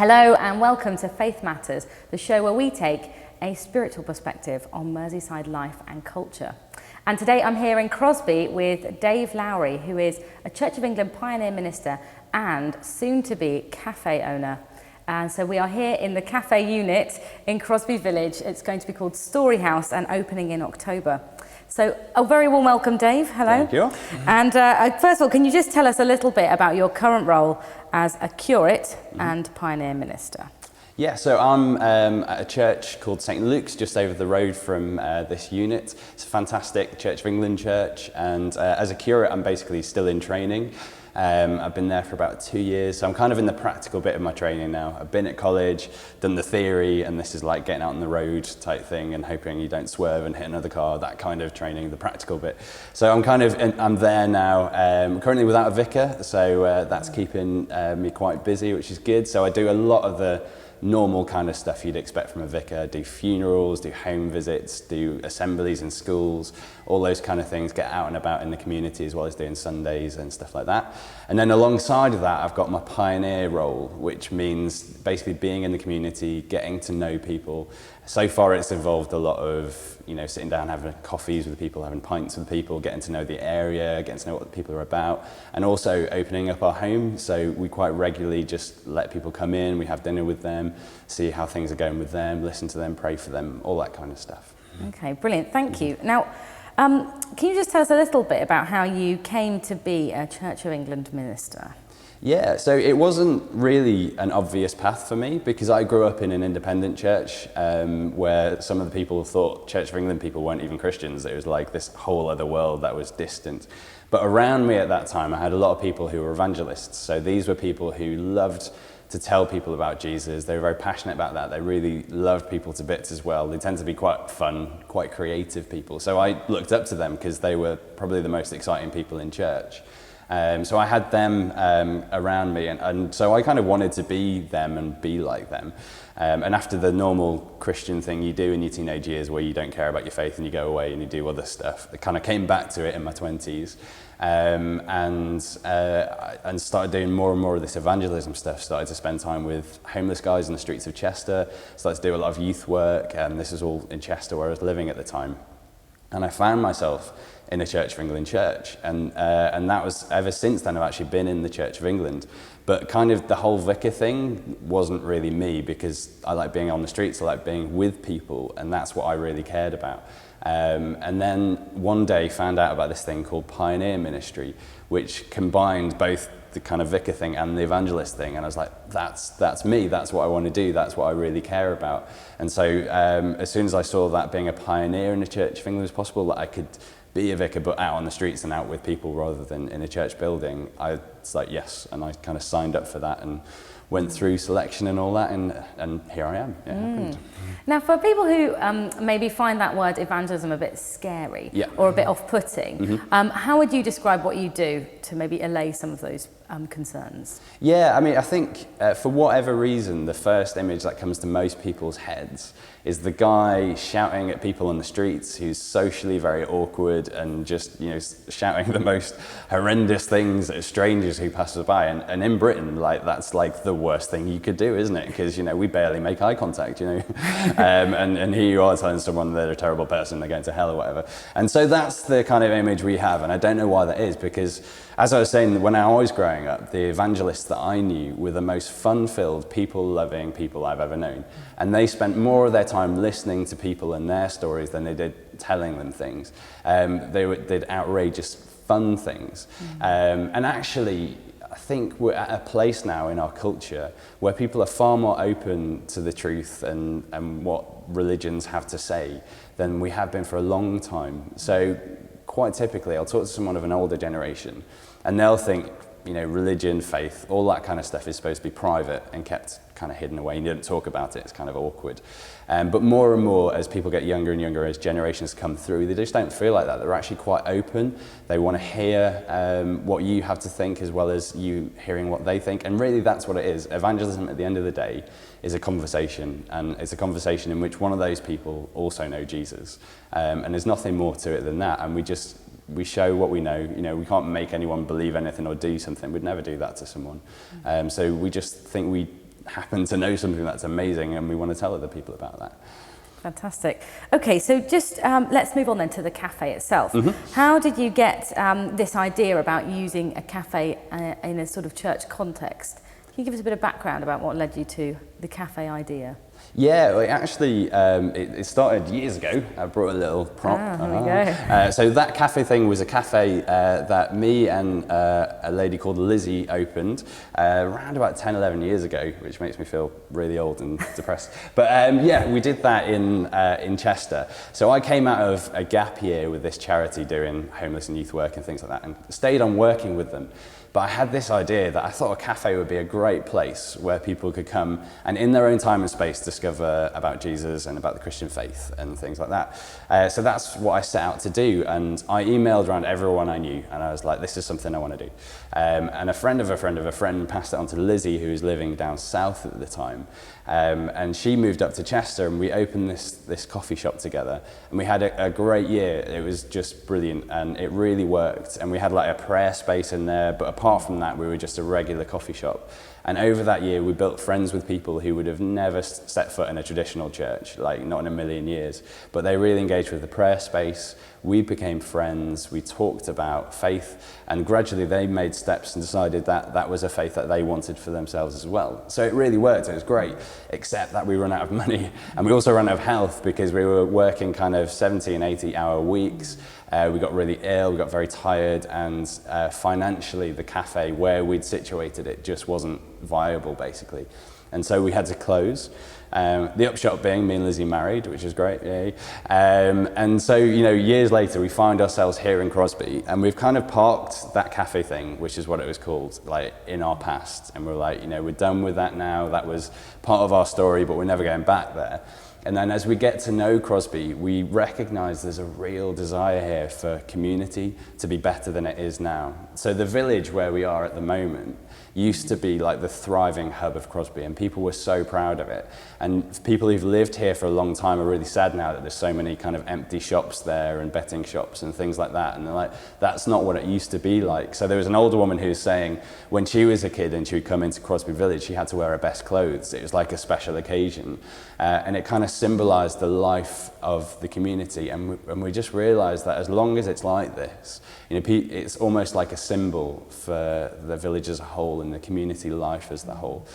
Hello and welcome to Faith Matters, the show where we take a spiritual perspective on Merseyside life and culture. And today I'm here in Crosby with Dave Lowrie, who is a Church of England pioneer minister and soon-to-be cafe owner. And so we are here in the cafe unit in Crosby Village. It's going to be called Story House and opening in October. So a very warm welcome, Dave. Hello. Thank you. And first of all, can you just tell us a little bit about your current role as a curate and pioneer minister? Yeah, so I'm at a church called St Luke's just over the road from this unit. It's a fantastic Church of England church, and as a curate I'm basically still in training. I've been there for about 2 years, so I'm kind of in the practical bit of my training now. I've been at college, done the theory, and this is like getting out on the road type thing and hoping you don't swerve and hit another car, that kind of training, the practical bit. So I'm there now, currently without a vicar, so that's keeping me quite busy, which is good. So I do a lot of the normal kind of stuff you'd expect from a vicar, do funerals, do home visits, do assemblies in schools, all those kind of things, get out and about in the community as well as doing Sundays and stuff like that. And then alongside of that, I've got my pioneer role, which means basically being in the community, getting to know people. So far it's involved a lot of, sitting down, having coffees with people, having pints with people, getting to know the area, getting to know what the people are about, and also opening up our home. So we quite regularly just let people come in, we have dinner with them, see how things are going with them, listen to them, pray for them, all that kind of stuff. Okay, brilliant, thank you. Now, can you just tell us a little bit about how you came to be a Church of England minister? Yeah, so it wasn't really an obvious path for me because I grew up in an independent church where some of the people thought Church of England people weren't even Christians. It was like this whole other world that was distant. But around me at that time, I had a lot of people who were evangelists. So these were people who loved to tell people about Jesus. They were very passionate about that. They really loved people to bits as well. They tend to be quite fun, quite creative people. So I looked up to them because they were probably the most exciting people in church. So I had them around me, and so I kind of wanted to be them and be like them. And after the normal Christian thing you do in your teenage years where you don't care about your faith and you go away and you do other stuff, I kind of came back to it in my 20s and started doing more and more of this evangelism stuff. Started to spend time with homeless guys in the streets of Chester, started to do a lot of youth work, and this was all in Chester where I was living at the time. And I found myself in a Church of England church, and that was, ever since then I've actually been in the Church of England. But kind of the whole vicar thing wasn't really me because I like being on the streets, I like being with people, and that's what I really cared about. And then one day found out about this thing called pioneer ministry, which combined both the kind of vicar thing and the evangelist thing, and I was like, that's me, that's what I want to do, that's what I really care about. And so as soon as I saw that being a pioneer in the Church of England was possible, that I could be a vicar but out on the streets and out with people rather than in a church building, I was like, yes, and I kind of signed up for that and went through selection and all that, and here I am. Yeah, Now, for people who maybe find that word evangelism a bit scary or a bit off-putting, how would you describe what you do to maybe allay some of those concerns? Yeah, I mean, I think for whatever reason, the first image that comes to most people's heads is the guy shouting at people on the streets who's socially very awkward and just, shouting the most horrendous things at strangers who pass us by. And in Britain, like, that's like the worst thing you could do, isn't it? Because, we barely make eye contact, and here you are telling someone they're a terrible person, they're going to hell or whatever. And so that's the kind of image we have, and I don't know why that is, because as I was saying, when I was growing up, the evangelists that I knew were the most fun-filled, people-loving people I've ever known. And they spent more of their time listening to people and their stories than they did telling them things. They did outrageous, fun things. And actually, I think we're at a place now in our culture where people are far more open to the truth and what religions have to say than we have been for a long time. So quite typically, I'll talk to someone of an older generation and they'll think, religion, faith, all that kind of stuff is supposed to be private and kept kind of hidden away. You don't talk about it, it's kind of awkward. But more and more, as people get younger and younger, as generations come through, they just don't feel like that. They're actually quite open. They want to hear what you have to think as well as you hearing what they think. And really, that's what it is. Evangelism, at the end of the day, is a conversation. And it's a conversation in which one of those people also know Jesus. And there's nothing more to it than that. And we show what we know. We can't make anyone believe anything or do something. We'd never do that to someone. So we just think happen to know something that's amazing, and we want to tell other people about that. Fantastic. Okay, so just let's move on then to the cafe itself. How did you get this idea about using a cafe in a sort of church context? Can you give us a bit of background about what led you to the cafe idea? Yeah, well, actually, it started years ago. I brought a little prop. There we go. So that cafe thing was a cafe that me and a lady called Lizzie opened around about 10, 11 years ago, which makes me feel really old and depressed. But yeah, we did that in Chester. So I came out of a gap year with this charity doing homeless and youth work and things like that, and stayed on working with them. But I had this idea that I thought a cafe would be a great place where people could come and in their own time and space discover about Jesus and about the Christian faith and things like that. So that's what I set out to do, and I emailed around everyone I knew, and I was like, this is something I want to do. And a friend of a friend of a friend passed it on to Lizzie, who was living down south at the time. And she moved up to Chester, and we opened this coffee shop together, and we had a great year. It was just brilliant, and it really worked. And we had like a prayer space in there, but apart from that, we were just a regular coffee shop. And over that year, we built friends with people who would have never set foot in a traditional church, like not in a million years. But they really engaged with the prayer space. We became friends. We talked about faith, and gradually they made steps and decided that that was a faith that they wanted for themselves as well. So it really worked. It was great, except that we ran out of money, and we also ran out of health because we were working kind of 70 and 80-hour weeks. We got really ill, we got very tired, and financially the cafe where we'd situated it just wasn't viable, basically. And so we had to close. The upshot being me and Lizzie married, which is great, yay. And so, years later, we find ourselves here in Crosby, and we've kind of parked that cafe thing, which is what it was called, like in our past. And we're like, we're done with that now. That was part of our story, but we're never going back there. And then as we get to know Crosby, we recognize there's a real desire here for community to be better than it is now. So the village where we are at the moment used to be like the thriving hub of Crosby, and people were so proud of it. And people who've lived here for a long time are really sad now that there's so many kind of empty shops there and betting shops and things like that. And they're like, that's not what it used to be like. So there was an older woman who was saying when she was a kid and she would come into Crosby Village, she had to wear her best clothes. It was like a special occasion. And it kind of symbolized the life of the community. And we just realized that as long as it's like this, it's almost like a symbol for the village as a whole and the community life as the whole.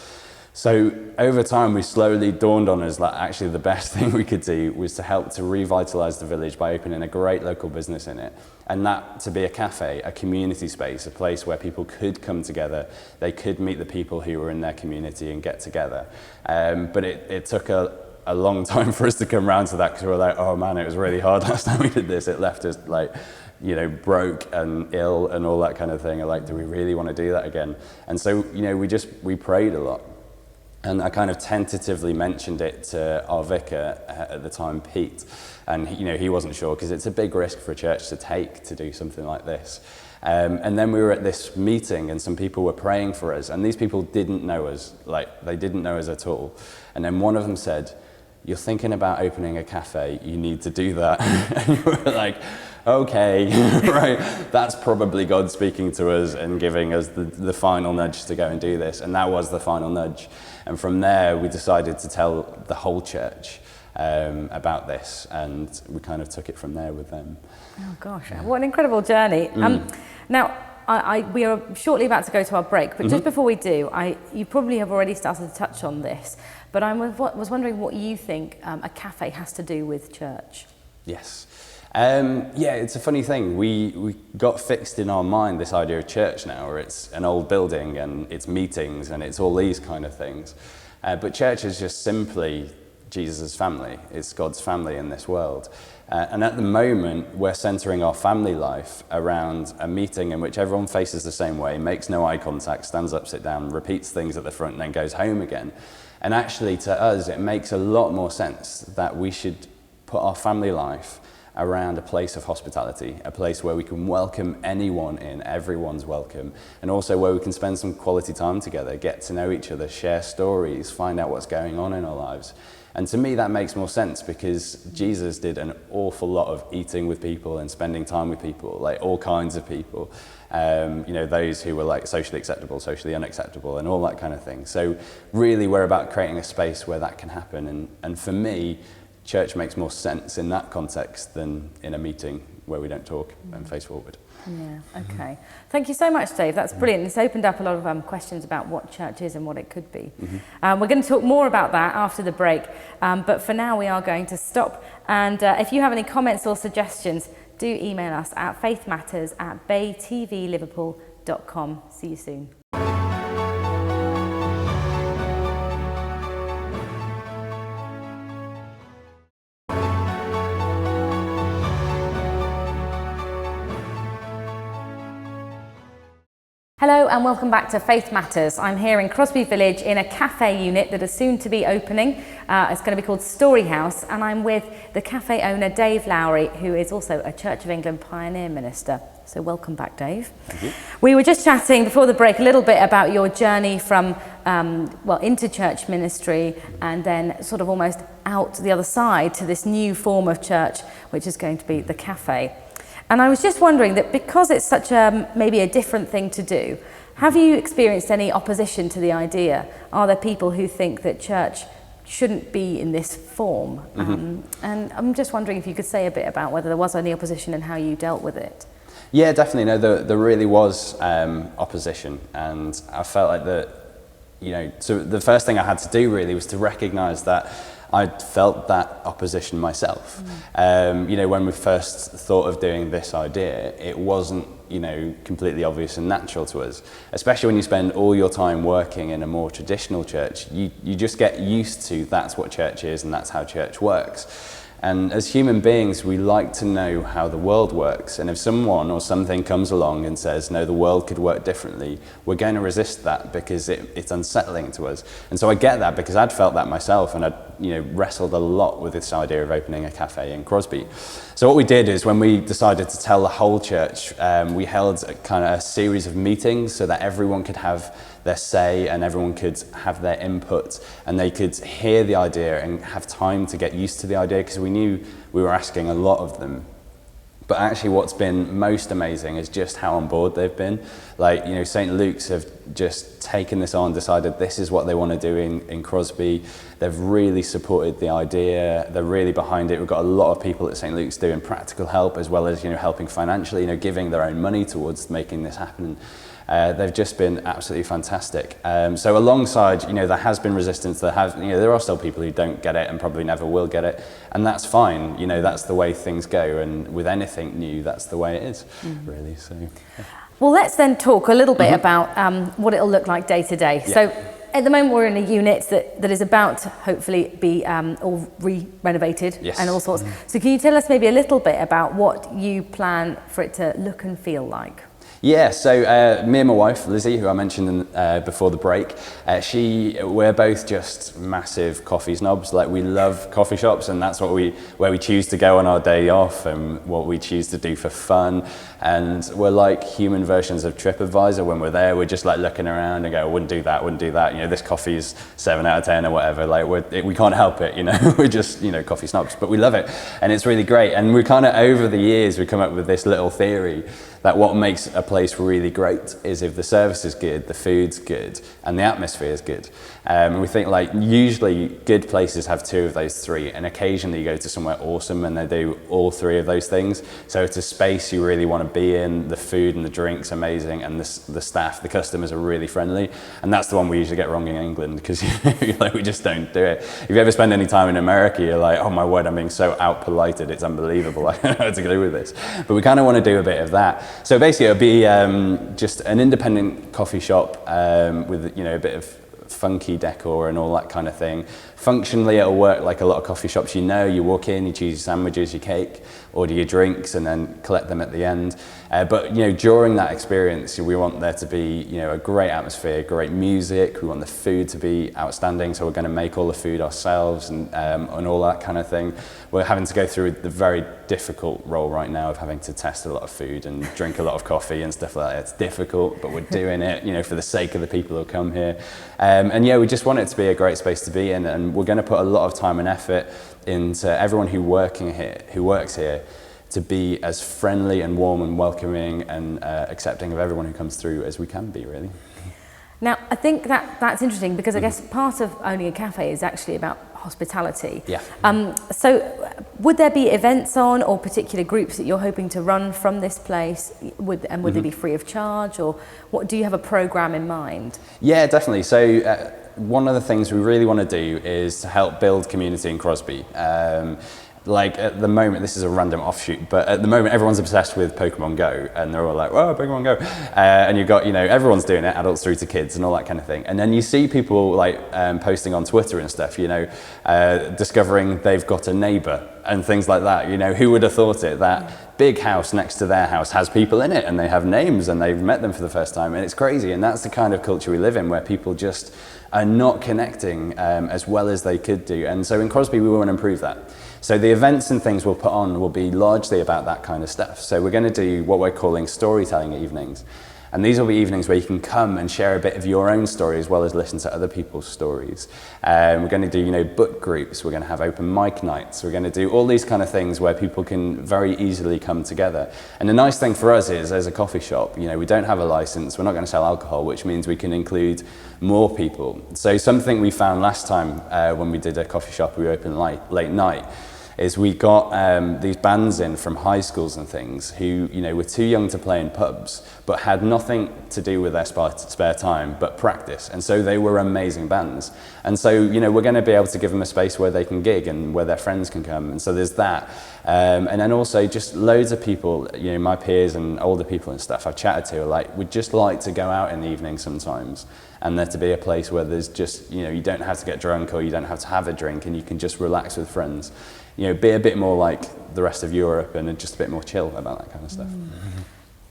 So over time, we slowly dawned on us that actually the best thing we could do was to help to revitalize the village by opening a great local business in it. And that to be a cafe, a community space, a place where people could come together, they could meet the people who were in their community and get together. But it took a long time for us to come around to that, because we were like, oh man, it was really hard last time we did this. It left us like, broke and ill and all that kind of thing. Like, do we really want to do that again? And so, we prayed a lot. And I kind of tentatively mentioned it to our vicar at the time, Pete. And, he wasn't sure, because it's a big risk for a church to take to do something like this. And then we were at this meeting, and some people were praying for us. And these people didn't know us. Like, they didn't know us at all. And then one of them said, you're thinking about opening a cafe, you need to do that. And we were like, okay, right, that's probably God speaking to us and giving us the final nudge to go and do this. And that was the final nudge. And from there, we decided to tell the whole church about this, and we kind of took it from there with them. Oh gosh, what an incredible journey. Now, we are shortly about to go to our break, but just before we do, you probably have already started to touch on this, but I was wondering what you think a cafe has to do with church. Yes. Yeah, it's a funny thing. We got fixed in our mind this idea of church now, where it's an old building and it's meetings and it's all these kind of things. But church is just simply Jesus' family. It's God's family in this world. And at the moment, we're centering our family life around a meeting in which everyone faces the same way, makes no eye contact, stands up, sits down, repeats things at the front, and then goes home again. And actually, to us, it makes a lot more sense that we should put our family life around a place of hospitality, a place where we can welcome anyone in, everyone's welcome, and also where we can spend some quality time together, get to know each other, share stories, find out what's going on in our lives. And to me, that makes more sense because Jesus did an awful lot of eating with people and spending time with people, like all kinds of people. Those who were like socially acceptable, socially unacceptable, and all that kind of thing. So really, we're about creating a space where that can happen. And for me, church makes more sense in that context than in a meeting where we don't talk and face forward. Yeah, okay. Thank you so much, Dave. That's brilliant. It's opened up a lot of questions about what church is and what it could be. We're going to talk more about that after the break, but for now we are going to stop. And if you have any comments or suggestions, do email us at faithmatters@baytvliverpool.com. See you soon. Hello and welcome back to Faith Matters. I'm here in Crosby Village in a cafe unit that is soon to be opening. It's going to be called Story House, and I'm with the cafe owner Dave Lowrie, who is also a Church of England pioneer minister. So welcome back, Dave. Thank you. We were just chatting before the break a little bit about your journey from into church ministry and then sort of almost out the other side to this new form of church, which is going to be the cafe. And I was just wondering that because it's such maybe a different thing to do, have you experienced any opposition to the idea? Are there people who think that church shouldn't be in this form? And I'm just wondering if you could say a bit about whether there was any opposition and how you dealt with it. Yeah, definitely. No, there really was opposition, and I felt like so the first thing I had to do really was to recognise that I'd felt that opposition myself. When we first thought of doing this idea, it wasn't, completely obvious and natural to us. Especially when you spend all your time working in a more traditional church, you just get used to that's what church is and that's how church works. And as human beings, we like to know how the world works. And if someone or something comes along and says, no, the world could work differently, we're going to resist that because it's unsettling to us. And so I get that because I'd felt that myself, and I'd wrestled a lot with this idea of opening a cafe in Crosby. So what we did is when we decided to tell the whole church, we held a series of meetings so that everyone could have their say and everyone could have their input and they could hear the idea and have time to get used to the idea, because we knew we were asking a lot of them. But actually what's been most amazing is just how on board they've been. St. Luke's have just taken this on, decided this is what they want to do in Crosby. They've really supported the idea. They're really behind it. We've got a lot of people at St. Luke's doing practical help as well as, helping financially, giving their own money towards making this happen. They've just been absolutely fantastic. So alongside, there has been resistance. There are still people who don't get it and probably never will get it, and that's fine. That's the way things go. And with anything new, that's the way it is, really. So, yeah. Well, let's then talk a little bit about what it'll look like day to day. Yeah. So, at the moment, we're in a unit that is about to hopefully be all renovated and all sorts. So, can you tell us maybe a little bit about what you plan for it to look and feel like? Yeah, so me and my wife, Lizzie, who I mentioned before the break, we're both just massive coffee snobs. We love coffee shops, and that's where we choose to go on our day off and what we choose to do for fun. And we're like human versions of TripAdvisor. When we're there, we're just looking around and go, wouldn't do that. This coffee is 7 out of 10 or whatever. We can't help it, We're just, coffee snobs, but we love it. And it's really great. And we over the years, we come up with this little theory that what makes a place really great is if the service is good, the food's good, and the atmosphere is good. And we think usually good places have 2 of those 3, and occasionally you go to somewhere awesome and they do all 3 of those things. So it's a space you really want to be in, the food and the drink's amazing, and the staff, the customers are really friendly. And that's the one we usually get wrong in England, because we just don't do it. If you ever spend any time in America, you're like, oh my word, I'm being so out-polited, it's unbelievable. I don't know how to do with this. But we want to do a bit of that. So basically it'll be just an independent coffee shop with a bit of funky decor and all that kind of thing. Functionally, it'll work like a lot of coffee shops. You walk in, you choose your sandwiches, your cake, order your drinks, and then collect them at the end. But during that experience, we want there to be a great atmosphere, great music. We want the food to be outstanding, so we're going to make all the food ourselves and all that kind of thing. We're having to go through the very difficult role right now of having to test a lot of food and drink a lot of coffee and stuff like that. It's difficult, but we're doing it, for the sake of the people who come here. And yeah, we just want it to be a great space to be in, and we're going to put a lot of time and effort into everyone who works here to be as friendly and warm and welcoming and accepting of everyone who comes through as we can be, really. Now, I think that's interesting because I guess part of owning a cafe is actually about hospitality. Yeah. So would there be events on or particular groups that you're hoping to run from this place? Would they be free of charge, or do you have a program in mind? Yeah, definitely. So one of the things we really want to do is to help build community in Crosby. Like at the moment, this is a random offshoot, but at the moment everyone's obsessed with Pokemon Go, and they're all like, "Whoa, Pokemon Go!" And you've got, everyone's doing it, adults through to kids, and all that kind of thing. And then you see people like posting on Twitter and stuff, discovering they've got a neighbour and things like that. Who would have thought it? That big house next to their house has people in it, and they have names, and they've met them for the first time, and it's crazy. And that's the kind of culture we live in, where people just are not connecting as well as they could do. And so in Crosby, we want to improve that. So the events and things we'll put on will be largely about that kind of stuff. So we're going to do what we're calling storytelling evenings. And these will be evenings where you can come and share a bit of your own story as well as listen to other people's stories. We're going to do, book groups. We're going to have open mic nights. We're going to do all these kind of things where people can very easily come together. And the nice thing for us is, as a coffee shop, we don't have a license. We're not going to sell alcohol, which means we can include more people. So something we found last time when we did a coffee shop, we opened late night, is we got these bands in from high schools and things who, were too young to play in pubs, but had nothing to do with their spare time but practice. And so they were amazing bands. And so, we're going to be able to give them a space where they can gig and where their friends can come. And so there's that. And then also just loads of people, my peers and older people and stuff I've chatted to are like, we'd just like to go out in the evening sometimes. And there to be a place where there's just, you don't have to get drunk or you don't have to have a drink, and you can just relax with friends. Be a bit more like the rest of Europe and just a bit more chill about that kind of stuff.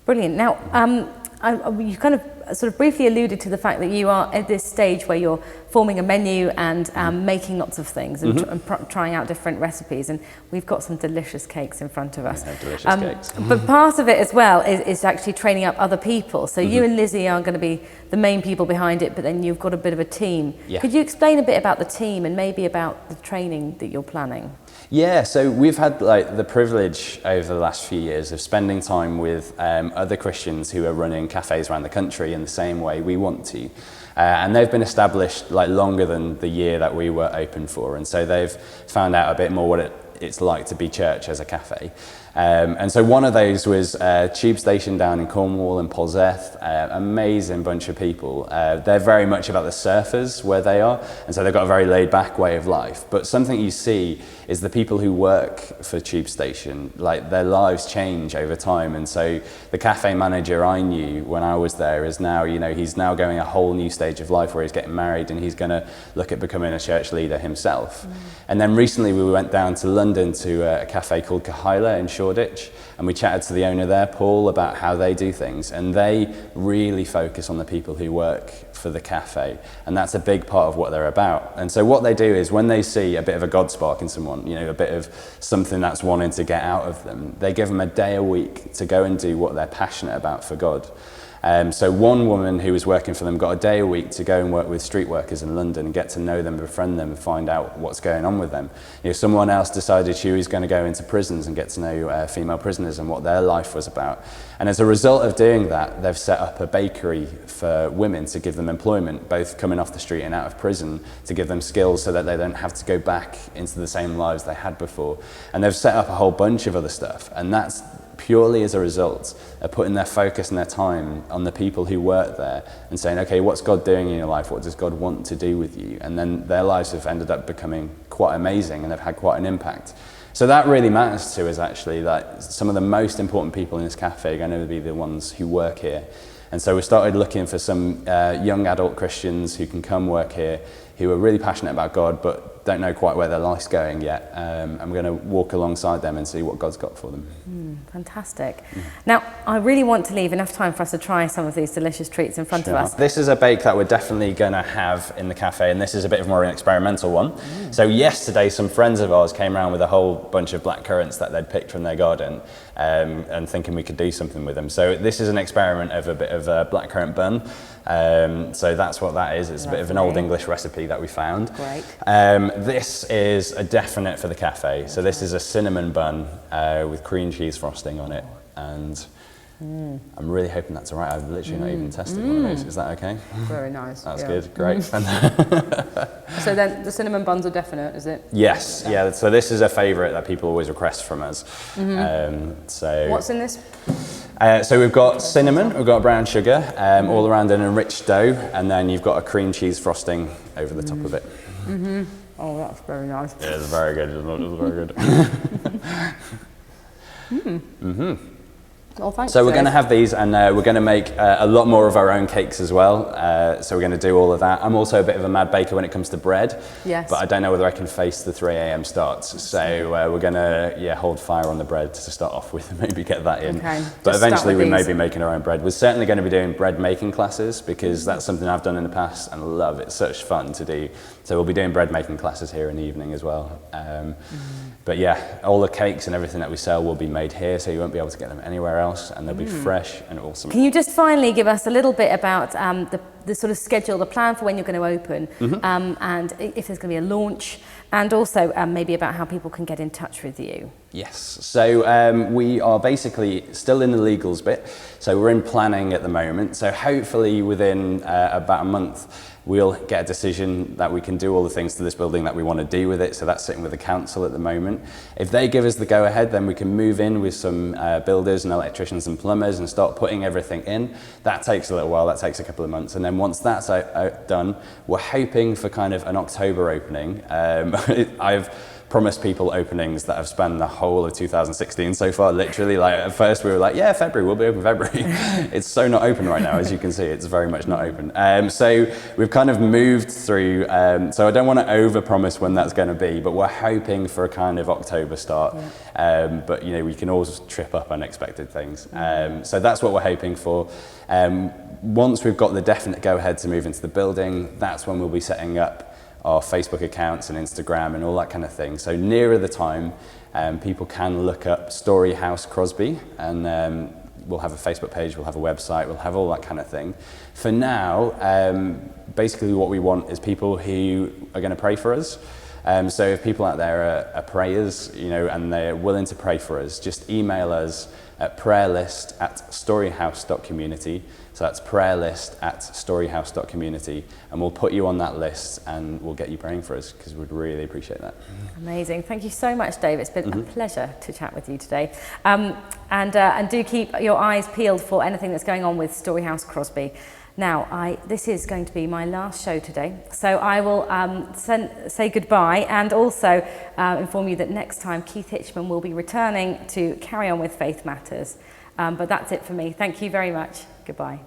Brilliant. Now, you kind of sort of briefly alluded to the fact that you are at this stage where you're forming a menu and making lots of things and trying out different recipes. And we've got some delicious cakes in front of us. We have delicious cakes. But part of it as well is actually training up other people. So you and Lizzie are going to be the main people behind it, but then you've got a bit of a team. Yeah. Could you explain a bit about the team and maybe about the training that you're planning? Yeah, so we've had the privilege over the last few years of spending time with other Christians who are running cafes around the country in the same way we want to. And they've been established longer than the year that we were open for. And so they've found out a bit more what it's like to be church as a cafe. And so one of those was Tube Station down in Cornwall and Polzeth, amazing bunch of people. They're very much about the surfers where they are, and so they've got a very laid back way of life. But something you see is the people who work for Tube Station, their lives change over time. And so the cafe manager I knew when I was there is now, he's now going a whole new stage of life where he's getting married and he's going to look at becoming a church leader himself. And then recently we went down to London to a cafe called Kahila in Shoreditch, and we chatted to the owner there, Paul, about how they do things, and they really focus on the people who work for the cafe, and that's a big part of what they're about. And so what they do is when they see a bit of a God spark in someone, a bit of something that's wanting to get out of them, they give them a day a week to go and do what they're passionate about for God. So one woman who was working for them got a day a week to go and work with street workers in London and get to know them, befriend them, and find out what's going on with them. Someone else decided she was going to go into prisons and get to know female prisoners and what their life was about. And as a result of doing that, they've set up a bakery for women to give them employment, both coming off the street and out of prison, to give them skills so that they don't have to go back into the same lives they had before. And they've set up a whole bunch of other stuff, and that's purely as a result of putting their focus and their time on the people who work there and saying, okay, what's God doing in your life? What does God want to do with you? And then their lives have ended up becoming quite amazing and they've had quite an impact. So that really matters to us, actually, that some of the most important people in this cafe are going to be the ones who work here. And so we started looking for some young adult Christians who can come work here, who are really passionate about God but don't know quite where their life's going yet. And we're going to walk alongside them and see what God's got for them. Fantastic. Now, I really want to leave enough time for us to try some of these delicious treats in front of us. This is a bake that we're definitely going to have in the cafe, and this is a bit more an experimental one. So yesterday, some friends of ours came around with a whole bunch of black currants that they'd picked from their garden, and thinking we could do something with them. So this is an experiment of a bit of a blackcurrant bun. So that's what that is. It's a bit of an old English recipe that we found. Great. This is a definite for the cafe. So this is a cinnamon bun with cream cheese frosting on it, and I'm really hoping that's all right. I've literally not even tested one of those. Is that okay? Very nice. That's good. Great. So then the cinnamon buns are definite, is it? Yes. Yeah. So this is a favourite that people always request from us. So what's in this? So we've got cinnamon, we've got brown sugar, all around an enriched dough, and then you've got a cream cheese frosting over the top of it. Oh, that's very nice. Yeah, it's very good. It's very good. Well, thanks. So we're going to have these, and we're going to make a lot more of our own cakes as well. So we're going to do all of that. I'm also a bit of a mad baker when it comes to bread. Yes. But I don't know whether I can face the 3 a.m. starts. So we're going to hold fire on the bread to start off with, and maybe get that in. Okay. But Just eventually we may these. be making our own bread. We're certainly going to be doing bread making classes, because that's something I've done in the past and love. It's such fun to do. So we'll be doing bread making classes here in the evening as well. But yeah, all the cakes and everything that we sell will be made here, so you won't be able to get them anywhere else, and they'll be fresh and awesome. Can you just finally give us a little bit about the sort of schedule, the plan for when you're going to open, and if there's going to be a launch, and also maybe about how people can get in touch with you? Yes, so we are basically still in the legals bit, so we're in planning at the moment, so hopefully within about a month we'll get a decision that we can do all the things to this building that we want to do with it, so that's sitting with the council at the moment. If they give us the go ahead, then we can move in with some builders and electricians and plumbers and start putting everything in. That takes a little while, that takes a couple of months, and then once that's done, we're hoping for kind of an October opening. I've promised people openings that have spanned the whole of 2016 so far, literally. Like at first we were like, yeah, February, we'll be open February. It's so not open right now, as you can see, it's very much not open. So we've kind of moved through, so I don't want to over-promise when that's going to be, but we're hoping for a kind of October start. But you know, we can always trip up unexpected things. So that's what we're hoping for. Once we've got the definite go-ahead to move into the building, that's when we'll be setting up our Facebook accounts and Instagram and all that kind of thing. So nearer the time, people can look up Story House Crosby, and we'll have a Facebook page, we'll have a website, we'll have all that kind of thing. For now, basically what we want is people who are going to pray for us. So if people out there are prayers, you know, and they're willing to pray for us, just email us at prayerlist@storyhouse.community. So that's prayerlist@storyhouse.community, and we'll put you on that list and we'll get you praying for us, because we'd really appreciate that. Amazing. Thank you so much, Dave. It's been a pleasure to chat with you today. And do keep your eyes peeled for anything that's going on with Storyhouse Crosby. Now, this is going to be my last show today, so I will say goodbye, and also inform you that next time Keith Hitchman will be returning to carry on with Faith Matters. But that's it for me. Thank you very much. Goodbye.